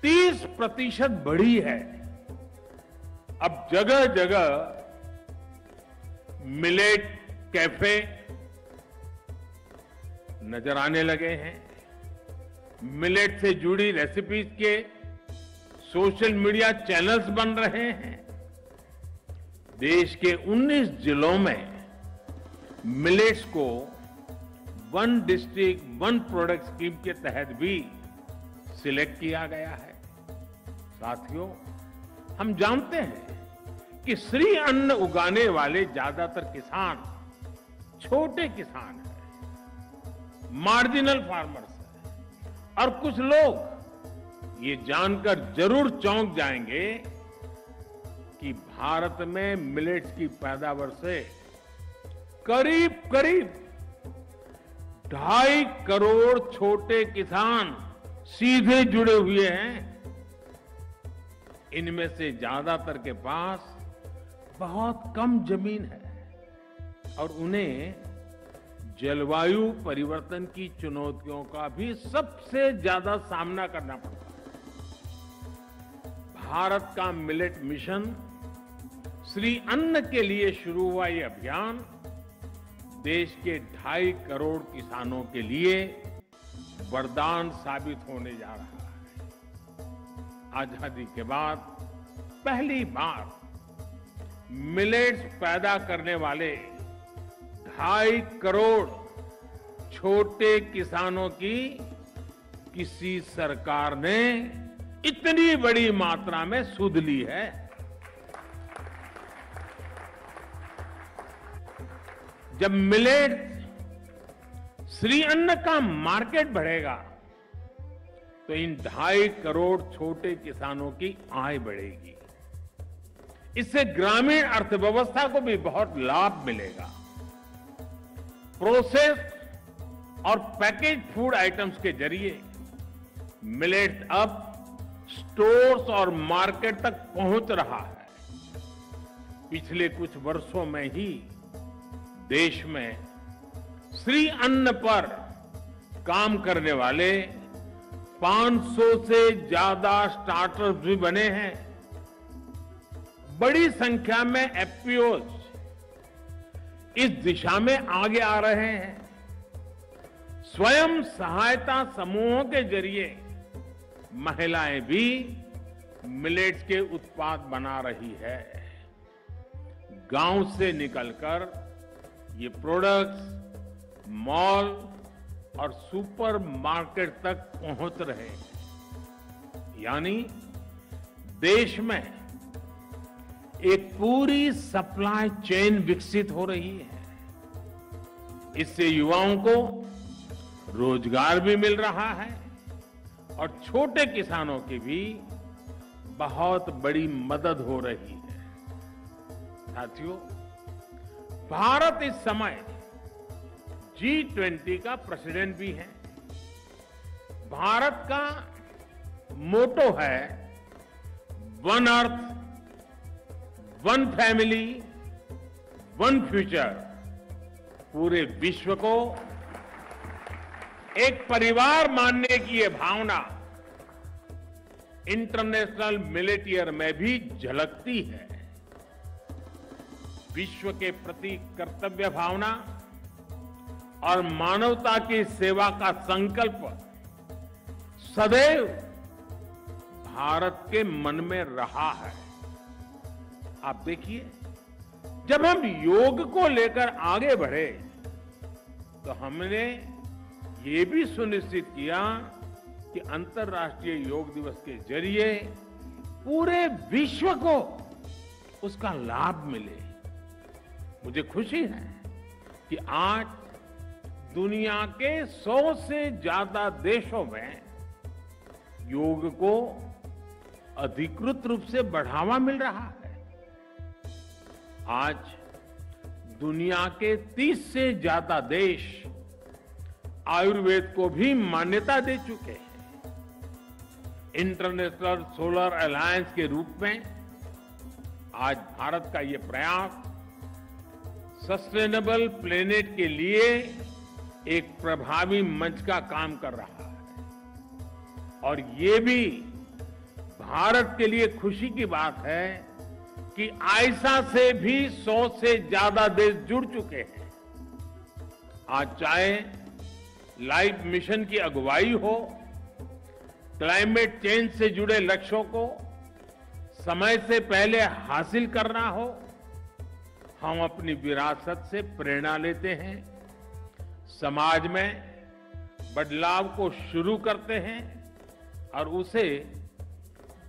30% बढ़ी है। अब जगह जगह मिलेट कैफे नजर आने लगे हैं। मिलेट से जुड़ी रेसिपीज के सोशल मीडिया चैनल्स बन रहे हैं। देश के 19 जिलों में मिलेट्स को one district one product scheme के तहत भी सिलेक्ट किया गया है। साथियों, हम जानते हैं कि श्री अन्न उगाने वाले ज्यादातर किसान छोटे किसान हैं, मार्जिनल फार्मर्स हैं। और कुछ लोग ये जानकर जरूर चौंक जाएंगे कि भारत में मिलेट्स की पैदावार से करीब करीब 2.5 करोड़ छोटे किसान सीधे जुड़े हुए हैं। इनमें से ज्यादातर के पास बहुत कम जमीन है और उन्हें जलवायु परिवर्तन की चुनौतियों का भी सबसे ज्यादा सामना करना पड़ता है। भारत का मिलेट मिशन, श्री अन्न के लिए शुरू हुआ ये अभियान देश के 2.5 करोड़ किसानों के लिए वरदान साबित होने जा रहा है। आजादी के बाद पहली बार मिलेट्स पैदा करने वाले 2.5 करोड़ छोटे किसानों की किसी सरकार ने इतनी बड़ी मात्रा में सुध ली है। जब मिलेट श्री अन्न का मार्केट बढ़ेगा तो इन 2.5 करोड़ छोटे किसानों की आय बढ़ेगी। इससे ग्रामीण अर्थव्यवस्था को भी बहुत लाभ मिलेगा। प्रोसेस और पैकेज फूड आइटम्स के जरिए मिलेट अब स्टोर्स और मार्केट तक पहुंच रहा है। पिछले कुछ वर्षों में ही देश में श्री अन्न पर काम करने वाले 500 से ज्यादा स्टार्टअप्स भी बने हैं। बड़ी संख्या में एफपीओज इस दिशा में आगे आ रहे हैं। स्वयं सहायता समूहों के जरिए महिलाएं भी मिलेट्स के उत्पाद बना रही है। गांव से निकलकर ये प्रोडक्ट्स मॉल और सुपर मार्केट तक पहुंच रहे हैं। यानी देश में एक पूरी सप्लाई चेन विकसित हो रही है। इससे युवाओं को रोजगार भी मिल रहा है और छोटे किसानों की भी बहुत बड़ी मदद हो रही है। साथियों, भारत इस समय G20 का प्रेसिडेंट भी है। भारत का मोटो है one earth, one family, one future. पूरे विश्व को एक परिवार मानने की ये भावना इंटरनेशनल मिलेट ईयर में भी झलकती है। विश्व के प्रति कर्तव्य भावना और मानवता की सेवा का संकल्प सदैव भारत के मन में रहा है। आप देखिए, जब हम योग को लेकर आगे बढ़े तो हमने ये भी सुनिश्चित किया कि अंतर्राष्ट्रीय योग दिवस के जरिए पूरे विश्व को उसका लाभ मिले। मुझे खुशी है कि आज दुनिया के 100 से ज्यादा देशों में योग को अधिकृत रूप से बढ़ावा मिल रहा है। आज दुनिया के 30 से ज्यादा देश आयुर्वेद को भी मान्यता दे चुके हैं। इंटरनेशनल सोलर अलायंस के रूप में आज भारत का ये प्रयास सस्टेनेबल प्लेनेट के लिए एक प्रभावी मंच का काम कर रहा है। और ये भी भारत के लिए खुशी की बात है कि आइसा से भी 100 से ज्यादा देश जुड़ चुके हैं। आज चाहे लाइफ मिशन की अगुवाई हो, क्लाइमेट चेंज से जुड़े लक्ष्यों को समय से पहले हासिल करना हो, हम अपनी विरासत से प्रेरणा लेते हैं, समाज में बदलाव को शुरू करते हैं और उसे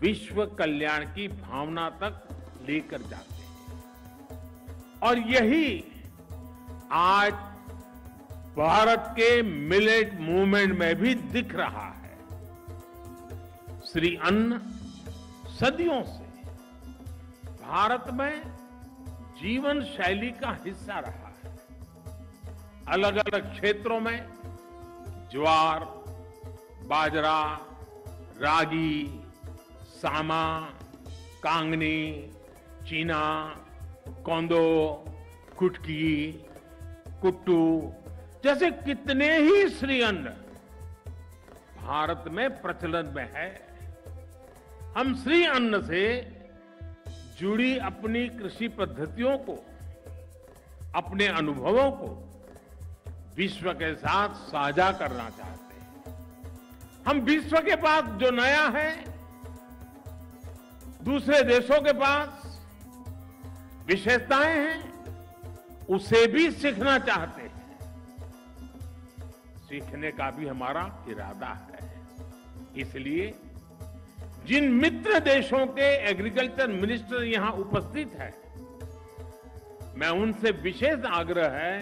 विश्व कल्याण की भावना तक लेकर जाते हैं। और यही आज भारत के मिलेट मूवमेंट में भी दिख रहा है। श्री अन्न सदियों से भारत में जीवन शैली का हिस्सा रहा है। अलग अलग क्षेत्रों में ज्वार, बाजरा, रागी, सामा, कांगनी, चीना, कोंदो, कुटकी, कुट्टू जैसे कितने ही श्री अन्न भारत में प्रचलन में है। हम श्री अन्न से जुड़ी अपनी कृषि पद्धतियों को, अपने अनुभवों को विश्व के साथ साझा करना चाहते हैं। हम विश्व के पास जो नया है, दूसरे देशों के पास विशेषताएं हैं, उसे भी सीखना चाहते हैं। सीखने का भी हमारा इरादा है। इसलिए जिन मित्र देशों के एग्रीकल्चर मिनिस्टर यहां उपस्थित हैं, मैं उनसे विशेष आग्रह है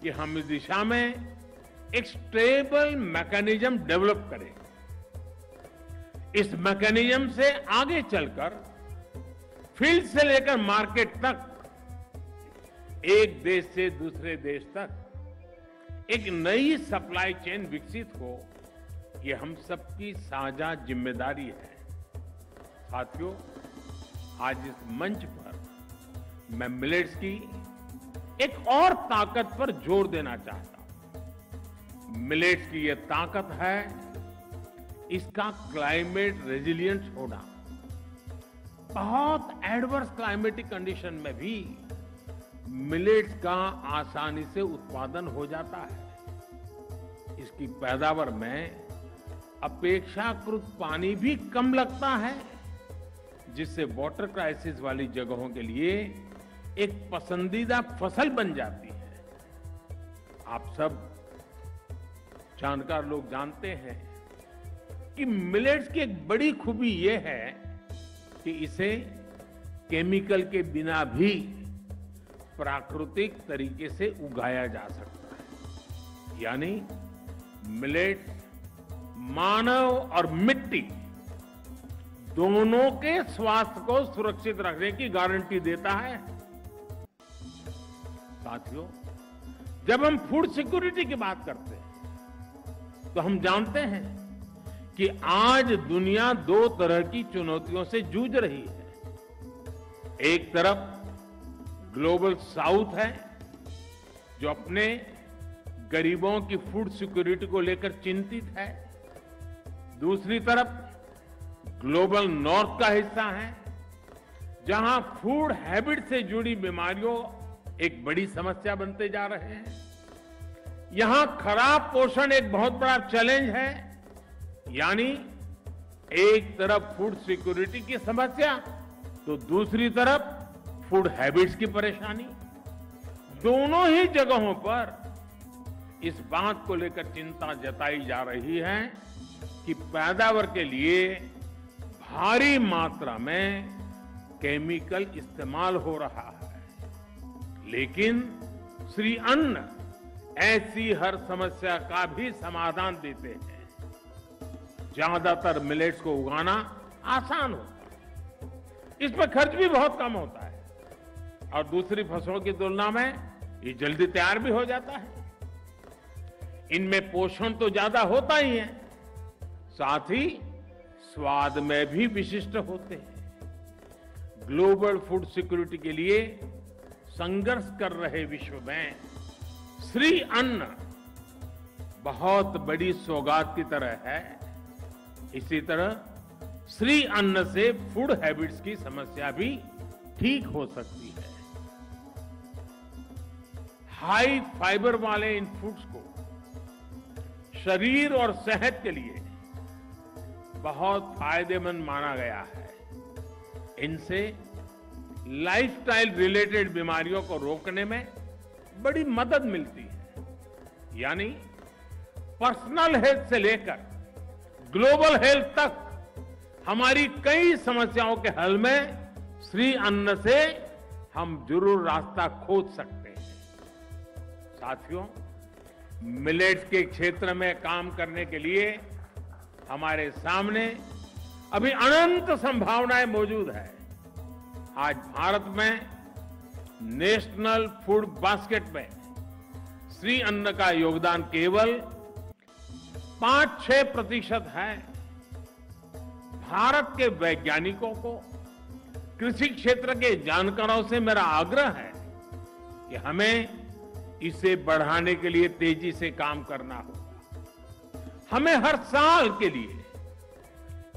कि हम इस दिशा में एक स्टेबल मैकेनिज्म डेवलप करें। इस मैकेनिज्म से आगे चलकर फील्ड से लेकर मार्केट तक, एक देश से दूसरे देश तक एक नई सप्लाई चेन विकसित हो, ये हम सबकी साझा जिम्मेदारी है। साथियों, आज इस मंच पर मैं मिलेट्स की एक और ताकत पर जोर देना चाहता हूं। मिलेट्स की यह ताकत है इसका क्लाइमेट रेजिलिएंट होना। बहुत एडवर्स क्लाइमेटिक कंडीशन में भी मिलेट्स का आसानी से उत्पादन हो जाता है। इसकी पैदावार में अपेक्षाकृत पानी भी कम लगता है, जिससे वाटर क्राइसिस वाली जगहों के लिए एक पसंदीदा फसल बन जाती है। आप सब जानकार लोग जानते हैं कि मिलेट्स की एक बड़ी खूबी यह है कि इसे केमिकल के बिना भी प्राकृतिक तरीके से उगाया जा सकता है। यानी मिलेट्स मानव और मिट्टी दोनों के स्वास्थ्य को सुरक्षित रखने की गारंटी देता है। साथियों, जब हम फूड सिक्योरिटी की बात करते हैं तो हम जानते हैं कि आज दुनिया दो तरह की चुनौतियों से जूझ रही है। एक तरफ ग्लोबल साउथ है, जो अपने गरीबों की फूड सिक्योरिटी को लेकर चिंतित है। दूसरी तरफ ग्लोबल नॉर्थ का हिस्सा है, जहां फूड हैबिट से जुड़ी बीमारियों एक बड़ी समस्या बनते जा रहे हैं। यहां खराब पोषण एक बहुत बड़ा चैलेंज है। यानी एक तरफ फूड सिक्योरिटी की समस्या तो दूसरी तरफ फूड हैबिट्स की परेशानी। दोनों ही जगहों पर इस बात को लेकर चिंता जताई जा रही है कि पैदावार के लिए भारी मात्रा में केमिकल इस्तेमाल हो रहा है। लेकिन श्री अन्न ऐसी हर समस्या का भी समाधान देते हैं। ज्यादातर मिलेट्स को उगाना आसान होता है, इसमें खर्च भी बहुत कम होता है और दूसरी फसलों की तुलना में ये जल्दी तैयार भी हो जाता है। इनमें पोषण तो ज्यादा होता ही है, साथ ही स्वाद में भी विशिष्ट होते हैं। ग्लोबल फूड सिक्योरिटी के लिए संघर्ष कर रहे विश्व में श्री अन्न बहुत बड़ी सौगात की तरह है। इसी तरह श्री अन्न से फूड हैबिट्स की समस्या भी ठीक हो सकती है। हाई फाइबर वाले इन फूड्स को शरीर और सेहत के लिए बहुत फायदेमंद माना गया है। इनसे लाइफस्टाइल रिलेटेड बीमारियों को रोकने में बड़ी मदद मिलती है। यानी पर्सनल हेल्थ से लेकर ग्लोबल हेल्थ तक हमारी कई समस्याओं के हल में श्री अन्न से हम जरूर रास्ता खोज सकते हैं। साथियों, मिलेट्स के क्षेत्र में काम करने के लिए हमारे सामने अभी अनंत संभावनाएं मौजूद है। आज भारत में नेशनल फूड बास्केट में श्री अन्न का योगदान केवल 5-6% है। भारत के वैज्ञानिकों को, कृषि क्षेत्र के जानकारों से मेरा आग्रह है कि हमें इसे बढ़ाने के लिए तेजी से काम करना होगा। हमें हर साल के लिए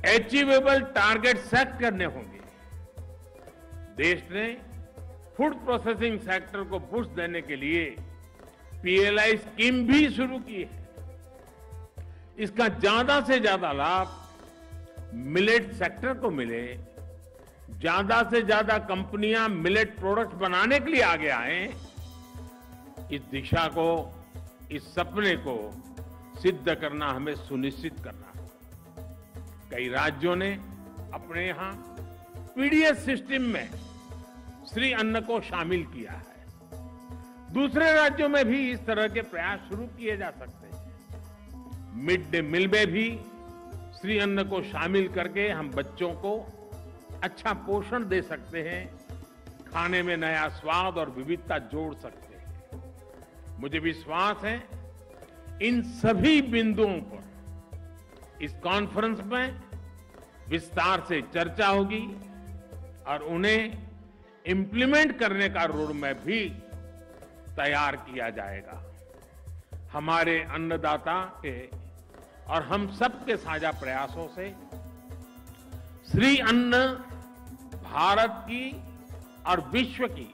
अचीवेबल टारगेट सेट करने होंगे। देश ने फूड प्रोसेसिंग सेक्टर को बूस्ट देने के लिए पीएलआई स्कीम भी शुरू की है। इसका ज्यादा से ज्यादा लाभ मिलेट सेक्टर को मिले, ज्यादा से ज्यादा कंपनियां मिलेट प्रोडक्ट्स बनाने के लिए आगे आए। इस दिशा को, इस सपने को सिद्ध करना, हमें सुनिश्चित करना होगा। कई राज्यों ने अपने यहां पीडीएस सिस्टम में श्री अन्न को शामिल किया है। दूसरे राज्यों में भी इस तरह के प्रयास शुरू किए जा सकते हैं। मिड डे मील में भी श्री अन्न को शामिल करके हम बच्चों को अच्छा पोषण दे सकते हैं, खाने में नया स्वाद और विविधता जोड़ सकते हैं। मुझे विश्वास है इन सभी बिंदुओं पर इस कॉन्फ्रेंस में विस्तार से चर्चा होगी और उन्हें इंप्लीमेंट करने का रोड मैप भी तैयार किया जाएगा। हमारे अन्नदाता के और हम सबके साझा प्रयासों से श्री अन्न भारत की और विश्व की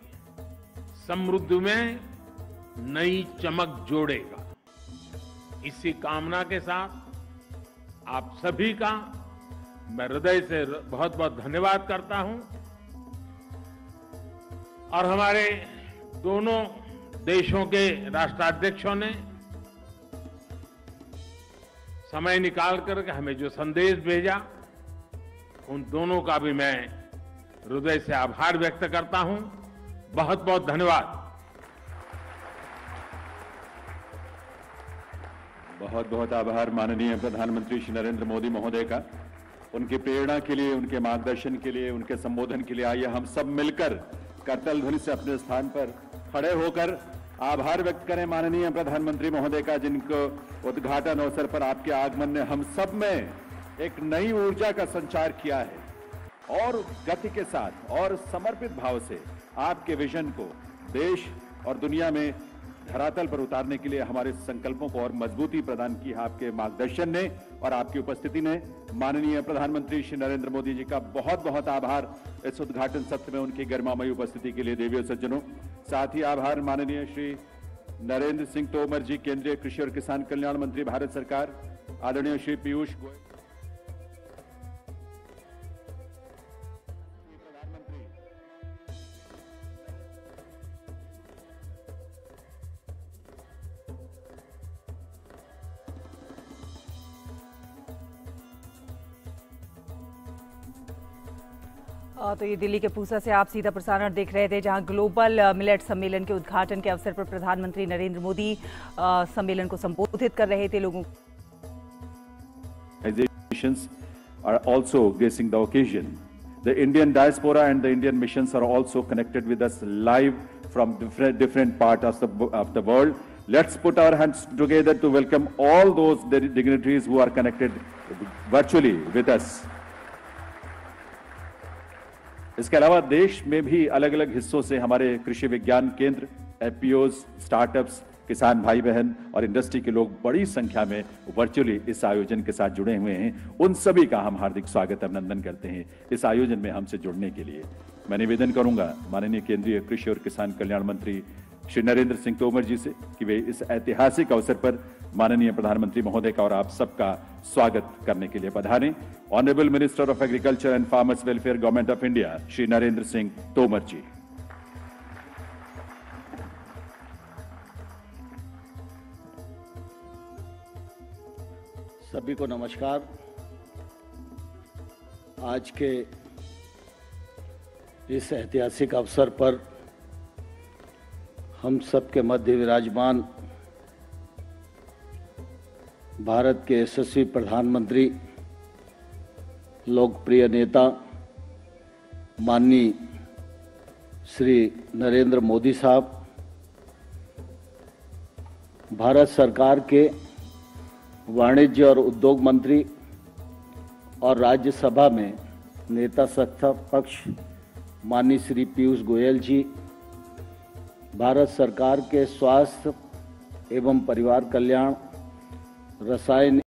समृद्धि में नई चमक जोड़ेगा। इसी कामना के साथ आप सभी का मैं हृदय से बहुत बहुत धन्यवाद करता हूं और हमारे दोनों देशों के राष्ट्राध्यक्षों ने समय निकाल कर हमें जो संदेश भेजा, उन दोनों का भी मैं हृदय से आभार व्यक्त करता हूं। बहुत बहुत धन्यवाद। बहुत बहुत आभार माननीय प्रधानमंत्री श्री नरेंद्र मोदी महोदय का, उनकी प्रेरणा के लिए, उनके मार्गदर्शन के लिए, उनके संबोधन के लिए। आइए हम सब मिलकर करताल ध्वनि से अपने स्थान पर खड़े होकर आभार व्यक्त करें माननीय प्रधानमंत्री महोदय का, जिनको उद्घाटन अवसर पर आपके आगमन ने हम सब में एक नई ऊर्जा का संचार किया है और गति के साथ और समर्पित भाव से आपके विजन को देश और दुनिया में धरातल पर उतारने के लिए हमारे संकल्पों को और मजबूती प्रदान की है आपके मार्गदर्शन ने और आपकी उपस्थिति ने। माननीय प्रधानमंत्री श्री नरेंद्र मोदी जी का बहुत बहुत आभार इस उद्घाटन सत्र में उनकी गरिमामयी उपस्थिति के लिए। देवियों सज्जनों, साथ ही आभार माननीय श्री नरेंद्र सिंह तोमर जी, केंद्रीय कृषि और किसान कल्याण मंत्री भारत सरकार, आदरणीय श्री पीयूष गोयल तो ये दिल्ली के पूसा से आप सीधा प्रसारण देख रहे थे, जहां ग्लोबल मिलेट सम्मेलन के उद्घाटन के अवसर पर प्रधानमंत्री नरेंद्र मोदी सम्मेलन को संबोधित कर रहे थे। लोगों are also gracing the occasion. The Indian diaspora and the Indian missions are also connected with us live from different parts of the world. Let's put our hands together to welcome all those dignitaries who are connected virtually with us. इसके अलावा देश में भी अलग अलग हिस्सों से हमारे कृषि विज्ञान केंद्र, एफपीओज, स्टार्टअप्स, किसान भाई बहन और इंडस्ट्री के लोग बड़ी संख्या में वर्चुअली इस आयोजन के साथ जुड़े हुए हैं। उन सभी का हम हार्दिक स्वागत अभिनंदन करते हैं इस आयोजन में हमसे जुड़ने के लिए। मैं निवेदन करूंगा माननीय केंद्रीय कृषि और किसान कल्याण मंत्री श्री नरेंद्र सिंह तोमर जी से कि वे इस ऐतिहासिक अवसर पर माननीय प्रधानमंत्री महोदय का और आप सबका स्वागत करने के लिए पधारें। Honourable minister of agriculture and farmers welfare, government of India, Shri Narendra Singh Tomar ji. सभी को नमस्कार। आज के इस ऐतिहासिक अवसर पर हम सबके मध्य विराजमान भारत के यशस्वी प्रधानमंत्री, लोकप्रिय नेता माननीय श्री नरेंद्र मोदी साहब, भारत सरकार के वाणिज्य और उद्योग मंत्री और राज्यसभा में नेता सत्ता पक्ष माननीय श्री पीयूष गोयल जी, भारत सरकार के स्वास्थ्य एवं परिवार कल्याण, रसायन